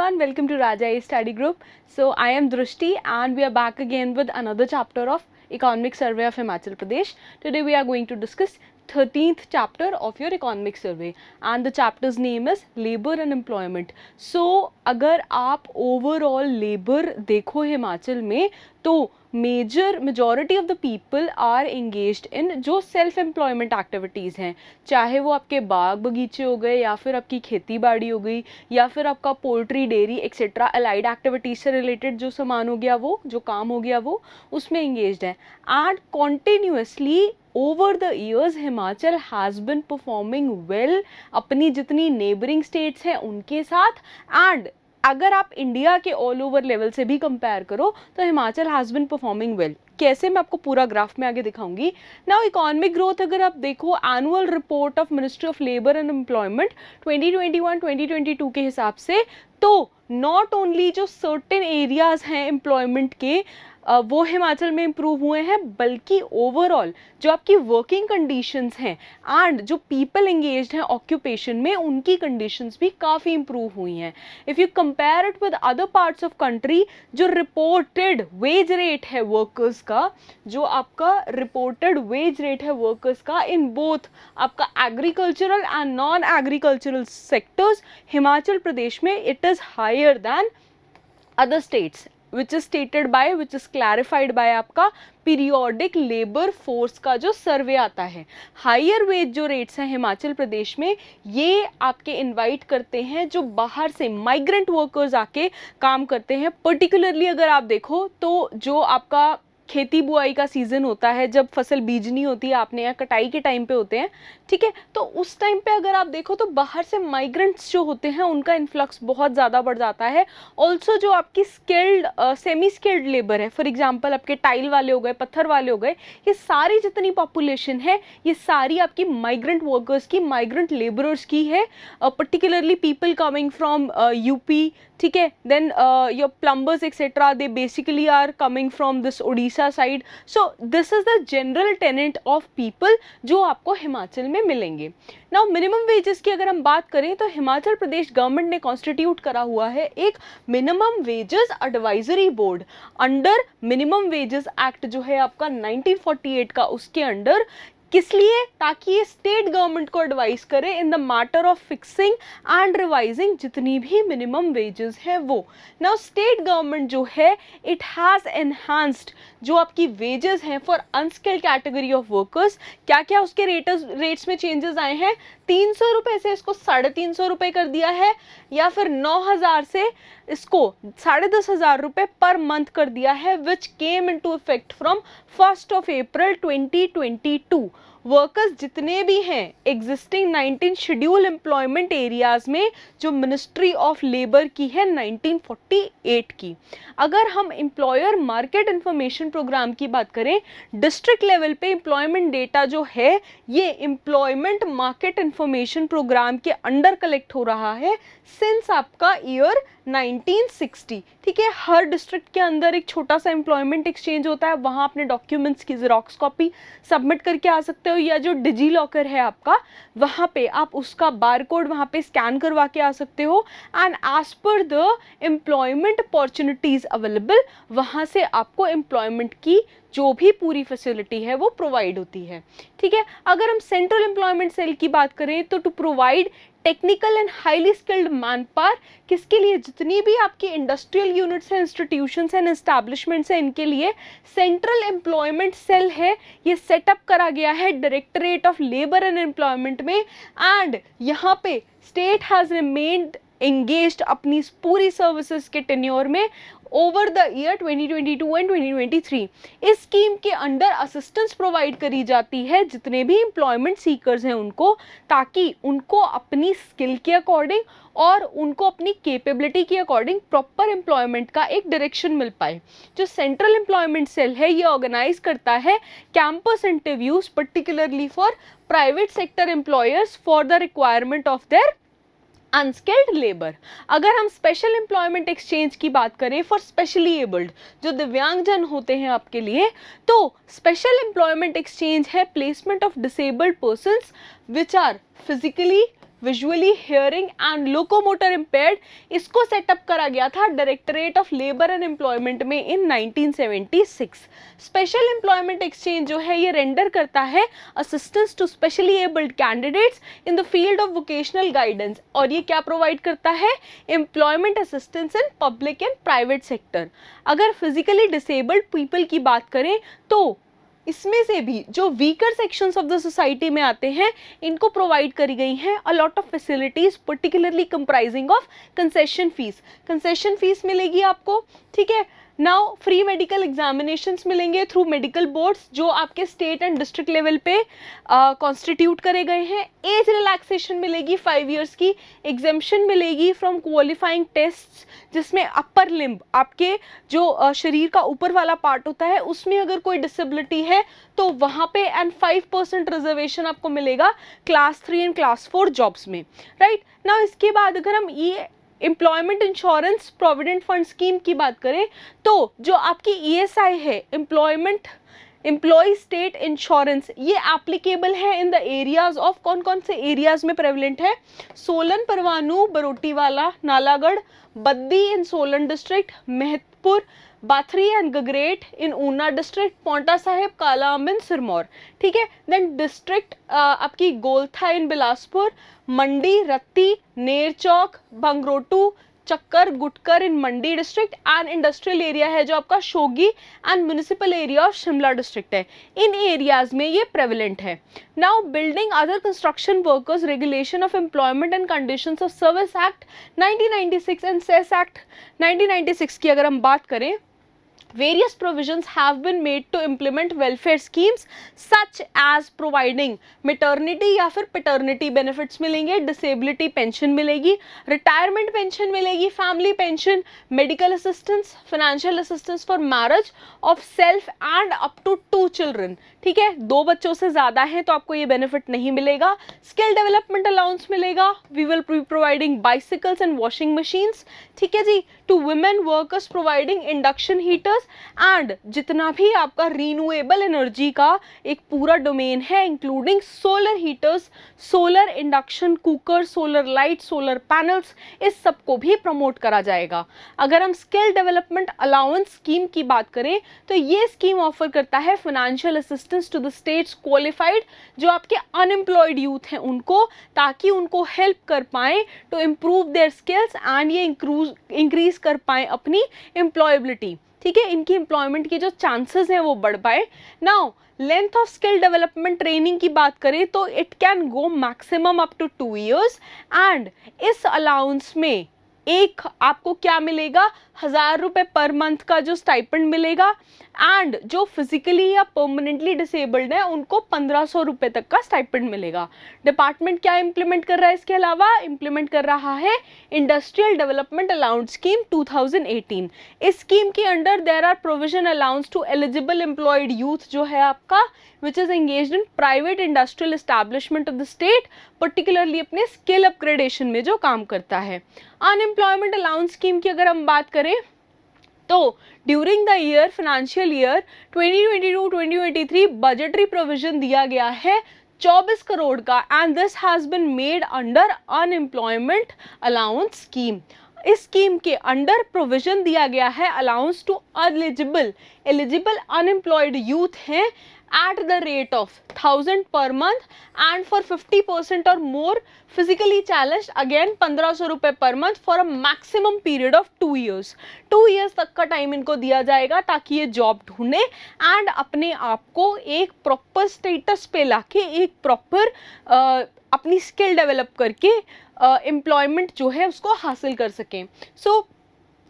everyone, welcome to Raja A Study Group. So I am Drushti and we are back again with another chapter of Economic Survey of Himachal Pradesh. Today we are going to discuss 13th chapter of your economic survey and the chapter's name is labor and employment. So अगर आप overall labor देखो हिमाचल में तो majority of the people are engaged in जो self employment activities हैं, चाहे वो आपके बाग बगीचे हो गए या फिर आपकी खेती बाड़ी हो गई या फिर आपका poultry dairy etcetera allied activities से रिलेटेड जो सामान हो गया वो जो काम हो गया वो उसमें engaged है. And continuously over the years Himachal has been performing well अपनी जितनी neighboring states हैं उनके साथ. And अगर आप इंडिया के ऑल ओवर लेवल से भी कंपेयर करो तो Himachal has been performing well. कैसे, मैं आपको पूरा ग्राफ में आगे दिखाऊंगी. नाउ इकोनॉमिक ग्रोथ अगर आप देखो annual report of ministry of labour and employment 2021-2022 के हिसाब से तो नॉट ओनली जो सर्टेन एरियाज हैं एम्प्लॉयमेंट के वो हिमाचल में इम्प्रूव हुए हैं बल्कि ओवरऑल जो आपकी वर्किंग कंडीशंस हैं एंड जो पीपल एंगेज्ड हैं ऑक्यूपेशन में उनकी कंडीशंस भी काफ़ी इम्प्रूव हुई हैं. If you compare it with other parts of country जो रिपोर्टेड वेज रेट है वर्कर्स का, जो आपका रिपोर्टेड वेज रेट है वर्कर्स का इन बोथ आपका agricultural and non agricultural sectors, Himachal Pradesh में it is higher than other states which is stated by, which is clarified by आपका पीरियोडिक लेबर फोर्स का जो सर्वे आता है. हायर वेज जो रेट्स हैं हिमाचल प्रदेश में ये आपके इनवाइट करते हैं जो बाहर से माइग्रेंट वर्कर्स आके काम करते हैं. पर्टिकुलरली अगर आप देखो तो जो आपका खेती बुआई का सीज़न होता है, जब फसल बीजनी होती है आपने या कटाई के टाइम पे होते हैं, ठीक है, तो उस टाइम पे अगर आप देखो तो बाहर से माइग्रेंट्स जो होते हैं उनका इन्फ्लक्स बहुत ज़्यादा बढ़ जाता है. ऑल्सो जो आपकी स्किल्ड सेमी स्किल्ड लेबर है, फॉर एग्जांपल आपके टाइल वाले हो गए, पत्थर वाले हो गए, ये सारी जितनी पॉपुलेशन है ये सारी आपकी माइग्रेंट वर्कर्स की, माइग्रेंट लेबरर्स की है. Particularly people coming from UP, ठीक है, then your plumbers etcetera they basically are coming from this Orissa side. So this is the general tenet of people जो आपको हिमाचल में मिलेंगे. नाउ मिनिमम वेजेस की अगर हम बात करें तो हिमाचल प्रदेश गवर्नमेंट ने कॉन्स्टिट्यूट करा हुआ है एक minimum wages advisory board under minimum wages act जो है आपका 1948 का, उसके अंडर. किस लिए? ताकि ये स्टेट गवर्नमेंट को एडवाइस करे in the matter of fixing and revising जितनी भी मिनिमम वेजेस है वो. नाउ स्टेट गवर्नमेंट जो है इट हैज़ एनहांस्ड जो आपकी वेजेस हैं for unskilled category of workers. क्या क्या उसके रेट्स में चेंजेस आए हैं? 300 रुपये से इसको 350 रुपये कर दिया है या फिर 9,000 से इसको 10,500 रुपये पर मंथ कर दिया है, which came into effect from 1 April 2022. Workers जितने भी हैं एग्जिस्टिंग 19 शेड्यूल एम्प्लॉयमेंट एरियाज में जो मिनिस्ट्री ऑफ लेबर की है 1948 की. अगर हम एम्प्लॉयर मार्केट इंफॉर्मेशन प्रोग्राम की बात करें, डिस्ट्रिक्ट लेवल पे एम्प्लॉयमेंट डेटा जो है ये एम्प्लॉयमेंट मार्केट इंफॉर्मेशन प्रोग्राम के अंडर कलेक्ट हो रहा है सिंस आपका ईयर 1960. ठीक है, हर डिस्ट्रिक्ट के अंदर एक छोटा सा एम्प्लॉयमेंट एक्सचेंज होता है, वहाँ अपने डॉक्यूमेंट्स की जेरोक्स कॉपी सबमिट करके आ सकते हो, या जो डिजी लॉकर है आपका वहाँ पे आप उसका बारकोड वहाँ पे स्कैन करवा के आ सकते हो. And as per the employment opportunities available वहाँ से आपको एम्प्लॉयमेंट की जो भी पूरी फैसिलिटी है वो प्रोवाइड होती है. ठीक है, अगर हम सेंट्रल एम्प्लॉयमेंट सेल की बात करें तो to provide technical and highly skilled manpower, किसके लिए? जितनी भी आपकी इंडस्ट्रियल यूनिट्स हैं, इंस्टीट्यूशंस एंड एस्टैब्लिशमेंट्स हैं, इनके लिए सेंट्रल एम्प्लॉयमेंट सेल है ये सेटअप करा गया है directorate of labour and employment में. एंड यहाँ पे स्टेट हैज़ रिमेन्ड एंगेज्ड अपनी पूरी सर्विसेज के टेन्योर में ओवर द ईयर 2022 एंड 2023. इस स्कीम के अंडर असिस्टेंस प्रोवाइड करी जाती है जितने भी एम्प्लॉयमेंट सीकर्स हैं उनको, ताकि उनको अपनी स्किल के अकॉर्डिंग और उनको अपनी कैपेबिलिटी के अकॉर्डिंग प्रॉपर एम्प्लॉयमेंट का एक डायरेक्शन मिल पाए. जो सेंट्रल एम्प्लॉयमेंट सेल है ये ऑर्गेनाइज करता है campus interviews particularly for private sector employers for the requirement of their unskilled labour. अगर हम स्पेशल एम्प्लॉयमेंट एक्सचेंज की बात करें फॉर स्पेशली एबल्ड जो दिव्यांगजन होते हैं आपके लिए, तो स्पेशल एम्प्लॉयमेंट एक्सचेंज है placement of disabled persons which are physically visually, hearing and locomotor impaired, इसको सेटअप करा गया था directorate of labour and employment में इन 1976। स्पेशल एम्प्लॉयमेंट एक्सचेंज जो है ये रेंडर करता है assistance to specially abled candidates in the field of vocational guidance, और ये क्या प्रोवाइड करता है, employment assistance in public and private sector. अगर फिजिकली डिसेबल्ड पीपल की बात करें तो इसमें से भी जो weaker sections of the society में आते हैं इनको प्रोवाइड करी गई हैं a lot of facilities, particularly comprising of concession fees. Concession fees मिलेगी आपको, ठीक है। नाउ फ्री मेडिकल एग्जामिनेशंस मिलेंगे थ्रू मेडिकल बोर्ड्स जो आपके स्टेट एंड डिस्ट्रिक्ट लेवल पे कॉन्स्टिट्यूट करे गए हैं। एज रिलैक्सेशन मिलेगी 5 इयर्स की, एग्जेम्पशन मिलेगी फ्रॉम क्वालिफाइंग टेस्ट्स जिसमें अपर लिम्ब, आपके जो शरीर का ऊपर वाला पार्ट होता है उसमें अगर कोई डिसेबिलिटी है तो वहाँ पे, एंड 5% रिजर्वेशन आपको मिलेगा क्लास 3 एंड क्लास 4 जॉब्स में, राइट। नाउ इसके बाद अगर हम ये employment insurance provident fund scheme की बात करें तो जो आपकी ESI है, एम्प्लॉय स्टेट इंश्योरेंस, ये एप्लीकेबल है इन द एरियाज ऑफ, कौन कौन से एरियाज में प्रेवलेंट है, Solan, Parwanoo, Barotiwala, Nalagarh, Baddi in Solan district, Mehatpur, Bathri and Gagret in Una district, Paonta Sahib, Kala Amb in Sirmaur, ठीक है। देन डिस्ट्रिक्ट आपकी गोलथा इन बिलासपुर, मंडी, रत्ती, Nerchowk, Bhangrotu, Chakkar, Gutkar in Mandi district, and industrial area है जो आपका Shoghi and municipal area of Shimla district है। इन एरियाज में ये प्रेवलेंट है। Now building other construction workers regulation of employment and conditions of service act 1996 and cess act 1996 की अगर हम बात करें, various provisions have been made to implement welfare schemes such as providing maternity या फिर paternity benefits मिलेंगे, disability pension मिलेगी, retirement pension मिलेगी, family pension, medical assistance, financial assistance for marriage of self and up to 2 children, ठीक है। 2 बच्चों से ज़्यादा है तो आपको ये बेनिफिट नहीं मिलेगा। स्किल डेवलपमेंट अलाउंस मिलेगा, we will be providing bicycles and washing machines, ठीक है जी। To women workers providing induction heaters, and जितना भी आपका रीन्यूएबल एनर्जी का एक पूरा डोमेन है including solar heaters, solar induction cooker, solar light, solar panels, इस सब को भी प्रमोट करा जाएगा। अगर हम स्किल डेवलपमेंट अलाउंस स्कीम की बात करें तो ये स्कीम ऑफर करता है financial assistance to the states qualified, जो आपके अनएम्प्लॉयड यूथ हैं उनको, ताकि उनको हेल्प कर पाएं to improve their skills and ये इंक्रीज कर पाएं अपनी एम्प्लॉयबिलिटी, ठीक है। इनकी एम्प्लॉयमेंट के जो चांसेस हैं वो बढ़ पाए। Now length of skill development training की बात करें तो it can go maximum up to 2 years, and इस अलाउंस में एक आपको क्या मिलेगा, 1000 रुपये पर मंथ का जो स्टाइपेंड मिलेगा, एंड जो फिजिकली या परमानेंटली डिसेबल्ड है उनको 1500 रुपये तक का स्टाइपेंड मिलेगा। डिपार्टमेंट क्या इंप्लीमेंट कर रहा है, इसके अलावा इंप्लीमेंट कर रहा है इंडस्ट्रियल डेवलपमेंट अलाउंस स्कीम 2018। इस स्कीम के under there are provision allowance to eligible employed youth जो है आपका, which is engaged in private industrial establishment of the state, particularly अपने स्किल अपग्रेडेशन में जो काम करता है। अनएम्प्लॉयमेंट अलाउंस स्कीम की अगर हम बात करें तो during the year financial year 2022-2023 budgetary provision दिया गया है 24 करोड़ का, and this has been made under unemployment allowance scheme. इस स्कीम के अंडर प्रोविजन दिया गया है allowance to eligible unemployed youth हैं at the rate of 1000 per month, and for 50% or more physically challenged again 1500 रुपये per month for a maximum period of 2 years। 2 years तक का time इनको दिया जाएगा ताकि ये जॉब ढूंढे एंड अपने आप को एक प्रॉपर स्टेटस पे लाके एक प्रॉपर अपनी स्किल डेवलप करके एम्प्लॉयमेंट जो है उसको हासिल कर सकें। सो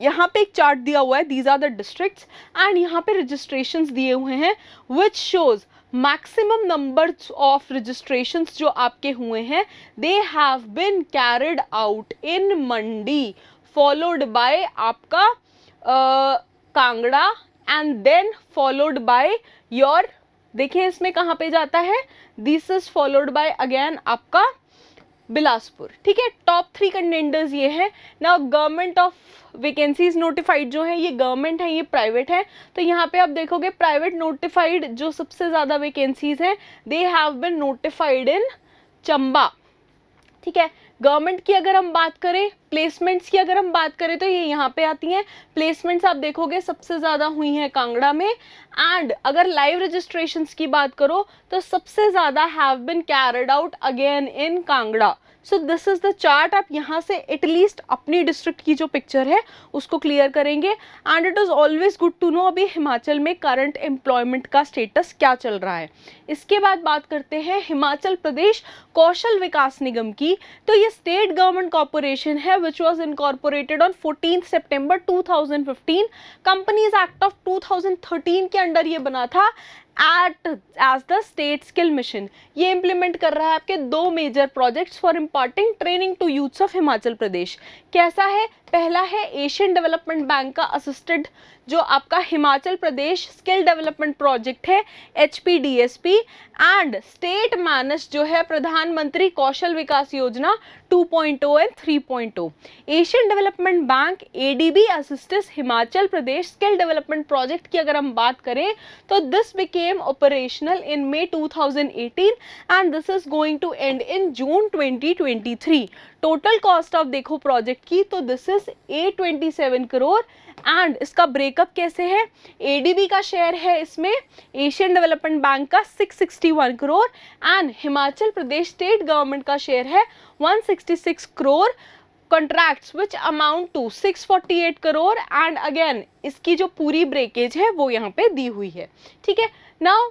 यहाँ पे एक चार्ट दिया हुआ है, these are the districts, and यहाँ पे रजिस्ट्रेशंस दिए हुए हैं which shows maximum number of registrations जो आपके हुए हैं, they have been carried out in Mandi, followed by आपका Kangra, and then followed by your, देखिए इसमें कहाँ पे जाता है, this is followed by again आपका बिलासपुर, ठीक है। टॉप 3 कंटेंडर्स ये है। Now government of vacancies notified जो है ये गवर्नमेंट है, ये प्राइवेट है, तो यहाँ पे आप देखोगे प्राइवेट नोटिफाइड जो सबसे ज़्यादा वैकेंसीज हैं they have been notified in Chamba, ठीक है। गवर्नमेंट की अगर हम बात करें, प्लेसमेंट्स की अगर हम बात करें तो ये यहाँ पे आती हैं। प्लेसमेंट्स आप देखोगे सबसे ज़्यादा हुई हैं कांगड़ा में। एंड अगर लाइव रजिस्ट्रेशंस की बात करो तो सबसे ज़्यादा have been carried out again in Kangra. So this is the chart. आप यहाँ से एटलीस्ट अपनी डिस्ट्रिक्ट की जो पिक्चर है उसको क्लियर करेंगे। And it is always good to know अभी हिमाचल में करंट एम्प्लॉयमेंट का स्टेटस क्या चल रहा है। इसके बाद बात करते हैं हिमाचल प्रदेश कौशल विकास निगम की। तो ये स्टेट गवर्नमेंट कॉर्पोरेशन है which was incorporated on 14 September 2015। Companies act of 2013 के अंडर ये बना था as the state skill mission. ये इंप्लीमेंट कर रहा है आपके 2 major projects for imparting training to youths of Himachal Pradesh. कैसा है? पहला है एशियन डेवलपमेंट बैंक का असिस्टेड जो आपका Himachal Pradesh skill development project है HPDSP। एंड स्टेट मैनेज जो है Pradhan Mantri Kaushal Vikas Yojana 2.0 and 3.0। Asian development bank ADB assists Himachal Pradesh skill development project की अगर हम बात करें तो this became operational in May 2018 and this is going to end in June 2023। Total cost of देखो प्रोजेक्ट की तो दिस इज 827 करोड़। एंड इसका ब्रेकअप कैसे है? ADB का शेयर है इसमें एशियन डेवलपमेंट बैंक का 661 crore and Himachal Pradesh state government का शेयर है 166 crore. Contracts which amount to 648 crore and again इसकी जो पूरी ब्रेकेज है वो यहाँ पे दी हुई है। ठीक है। नाउ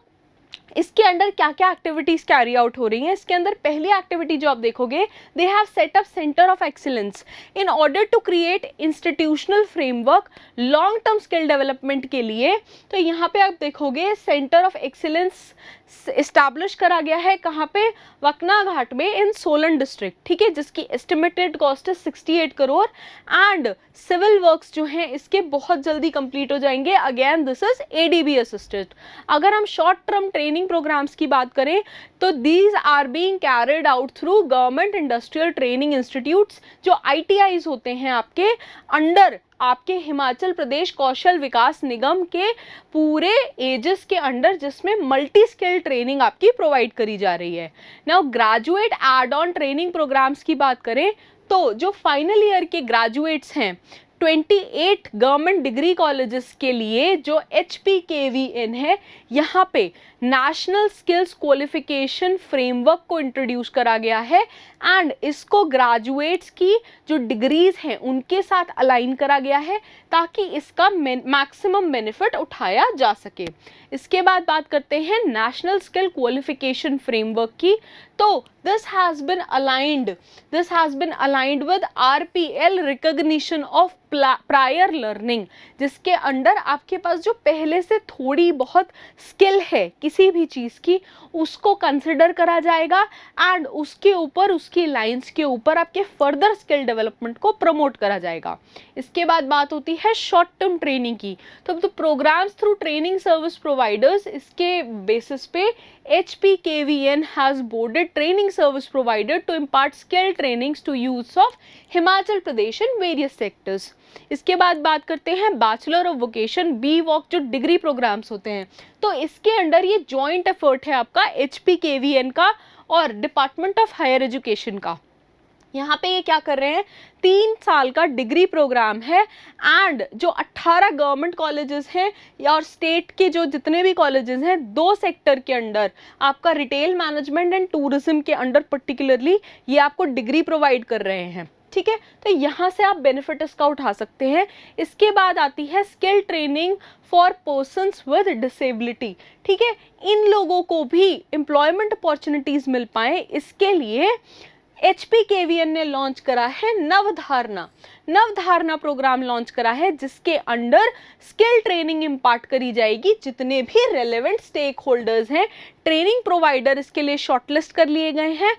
इसके अंदर क्या क्या एक्टिविटीज कैरी आउट हो रही हैं? इसके अंदर पहली एक्टिविटी जो आप देखोगे, they have set up centre of excellence in order to create institutional framework long term skill development के लिए। तो यहाँ पे आप देखोगे सेंटर ऑफ एक्सीलेंस इस्टेब्लिश करा गया है कहाँ पे? वकना घाट में इन सोलन डिस्ट्रिक्ट। ठीक है, जिसकी एस्टिमेटेड कॉस्ट है 68 करोड़ एंड सिविल वर्क्स जो हैं इसके बहुत जल्दी कंप्लीट हो जाएंगे। Again this is ADB assisted. अगर हम शॉर्ट टर्म ट्रेनिंग प्रोग्राम्स की बात करें तो these are being carried out through government industrial training institutes जो ITIs होते हैं आपके अंडर आपके हिमाचल प्रदेश कौशल विकास निगम के पूरे एजेस के अंडर, जिसमें मल्टी स्किल ट्रेनिंग आपकी प्रोवाइड करी जा रही है। Now graduate add on training programmes की बात करें तो जो फाइनल ईयर के ग्रेजुएट्स हैं 28 गवर्नमेंट डिग्री कॉलेजेस के लिए जो HPKVN है यहाँ पे नेशनल स्किल्स क्वालिफिकेशन फ्रेमवर्क को इंट्रोड्यूस करा गया है एंड इसको ग्रेजुएट्स की जो डिग्रीज हैं उनके साथ अलाइन करा गया है ताकि इसका मैक्सिमम बेनिफिट उठाया जा सके। इसके बाद बात करते हैं नेशनल स्किल क्वालिफिकेशन फ्रेमवर्क की। तो this has been aligned with RPL recognition of prior learning, जिसके अंडर आपके पास जो पहले से थोड़ी बहुत स्किल है किसी भी चीज़ की उसको कंसिडर करा जाएगा एंड उसके ऊपर उसकी लाइंस के ऊपर आपके फर्दर स्किल डेवलपमेंट को प्रमोट करा जाएगा। इसके बाद बात होती है शॉर्ट टर्म ट्रेनिंग की। तो programmes through training service providers, इसके बेसिस पे HPKVN has boarded training service provider to impart skill trainings to youths of Himachal Pradesh in various sectors। इसके बाद बात करते हैं बैचलर ऑफ वोकेशन BVOC जो डिग्री प्रोग्राम्स होते हैं। तो इसके अंडर ये जॉइंट एफर्ट है आपका HPKVN का और डिपार्टमेंट ऑफ हायर एजुकेशन का। यहाँ पे ये क्या कर रहे हैं, 3 साल का डिग्री प्रोग्राम है एंड जो 18 गवर्नमेंट कॉलेजेस हैं और स्टेट के जो जितने भी कॉलेजेस हैं 2 सेक्टर के अंडर आपका रिटेल मैनेजमेंट एंड टूरिज्म के अंडर पर्टिकुलरली ये आपको डिग्री प्रोवाइड कर रहे हैं। ठीक है, तो यहाँ से आप बेनिफिट इसका उठा सकते हैं। इसके बाद आती है skill training for persons with disability. ठीक है, इन लोगों को भी एम्प्लॉयमेंट अपॉर्चुनिटीज मिल पाए इसके लिए HPKVN ने लॉन्च करा है नवधारणा प्रोग्राम लॉन्च करा है जिसके अंडर स्किल ट्रेनिंग इम्पार्ट करी जाएगी। जितने भी रेलेवेंट स्टेक होल्डर्स हैं ट्रेनिंग प्रोवाइडर इसके लिए शॉर्टलिस्ट कर लिए गए हैं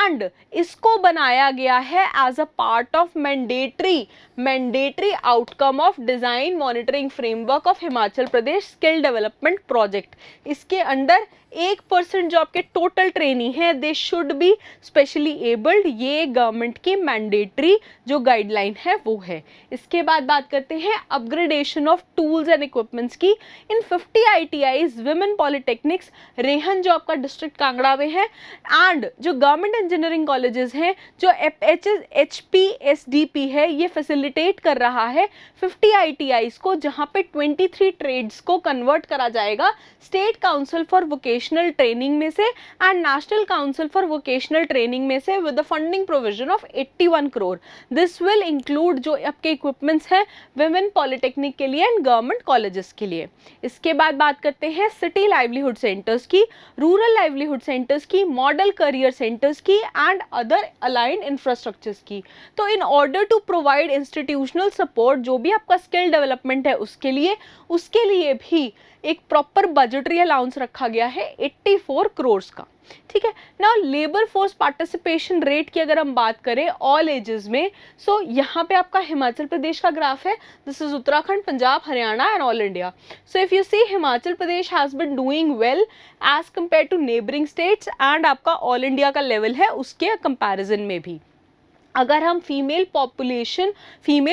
एंड इसको बनाया गया है as a part of mandatory outcome of design monitoring framework of Himachal Pradesh skill development project. इसके अंडर 1% जो आपके टोटल ट्रेनी है they should be specially abled, ये गवर्नमेंट की मैंडेटरी जो गाइडलाइन है वो है। इसके बाद बात करते हैं upgradation of tools and equipments की। इन 50 ITIs विमेन पॉलिटेक्निक्स रेहन जो आपका डिस्ट्रिक्ट कांगड़ा में है, एंड जो गवर्नमेंट इंजीनियरिंग कॉलेजेस हैं, जो HPSDP है, ये फैसिलिटेट कर रहा है 50 ITIs को, जहाँ पे 23 ट्रेड्स को कन्वर्ट करा जाएगा state council for vocational training में से and national council for vocational training में से, with the funding provision of 81 crore. This will include जो आपके इक्विपमेंट्स हैं विमेन पॉलिटेक्निक के लिए एंड गवर्नमेंट कॉलेजेस के लिए। इसके बाद बात करते हैं सिटी लाइवलीहुड सेंटर्स की, रूरल लाइवलीहुड सेंटर्स की, मॉडल करियर सेंटर्स की एंड अदर अलाइंड इंफ्रास्ट्रक्चर्स की। तो in order to provide institutional support, जो भी आपका स्किल डेवलपमेंट है उसके लिए भी एक प्रॉपर बजटरी अलाउंस रखा गया है 84 करोड़ का। ठीक है ना। लेबर फोर्स पार्टिसिपेशन रेट की अगर हम बात करें ऑल एजेस में, सो यहाँ पे आपका हिमाचल प्रदेश का ग्राफ है, this is Uttarakhand, Punjab, Haryana and all India. So if you see, Himachal Pradesh has been doing well as compare to neighbouring states, and आपका ऑल इंडिया का लेवल है उसके कंपैरिजन में भी। अगर हम फीमेल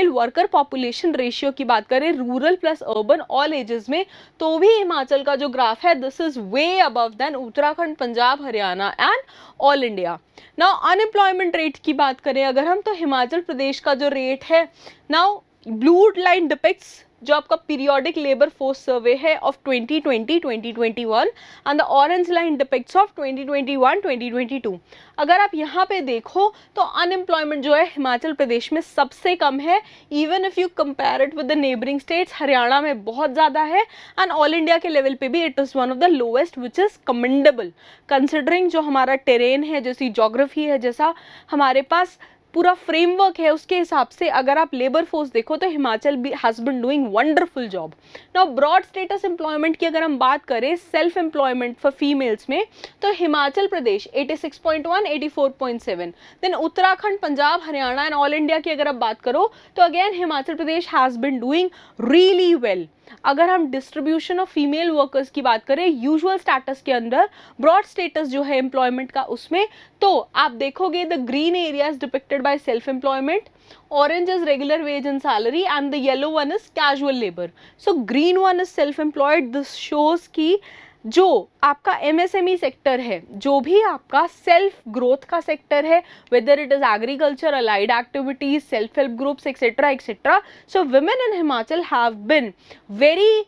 वर्कर पॉपुलेशन रेशियो की बात करें rural plus urban all ages में, तो भी हिमाचल का जो ग्राफ है this is way above than Uttarakhand, Punjab, Haryana and all India. Now unemployment rate की बात करें अगर हम, तो हिमाचल प्रदेश का जो रेट है, नाउ ब्लू लाइन डिपिक्ट्स जो आपका पीरियोडिक लेबर फोर्स सर्वे है of 2020-2021 and the orange line depicts of 2021-2022। अगर आप यहाँ पे देखो तो अनएम्प्लॉयमेंट जो है हिमाचल प्रदेश में सबसे कम है, even if you compare it with the neighbouring states. Haryana में बहुत ज़्यादा है एंड ऑल इंडिया के लेवल पे भी it is one of the lowest, which is commendable considering जो हमारा टेरेन है, जैसी जोग्राफी है, जैसा हमारे पास पूरा फ्रेमवर्क है, उसके हिसाब से अगर आप लेबर फोर्स देखो तो हिमाचल भी has been doing wonderful job. Now broad status employment की अगर हम बात करें, सेल्फ एम्प्लॉयमेंट फॉर फीमेल्स में, तो Himachal Pradesh 86.1, 84.7, then Uttarakhand, Punjab, Haryana and all India की अगर आप बात करो तो again Himachal Pradesh has been doing really well. अगर हम डिस्ट्रीब्यूशन ऑफ फीमेल वर्कर्स की बात करें यूजुअल स्टेटस के अंदर, ब्रॉड स्टेटस जो है एम्प्लॉयमेंट का उसमें, तो आप देखोगे the green area is depicted by self employment, orange is regular wage and salary and the yellow one is casual labor. So green one is self employed. This shows कि जो आपका MSME सेक्टर है, जो भी आपका self growth का sector है, whether it is agriculture, allied activities, self help groups etcetera etcetera, so women in Himachal have been very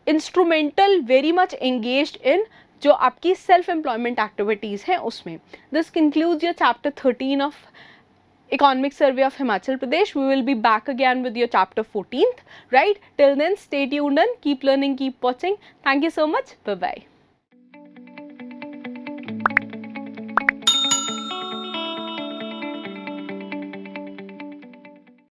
instrumental, very much engaged in जो आपकी सेल्फ एम्प्लॉयमेंट एक्टिविटीज हैं उसमें। This concludes your chapter 13 of Economic Survey of Himachal Pradesh. We will be back again with your chapter 14th, right? Till then, stay tuned and keep learning, keep watching. Thank you so much. Bye-bye.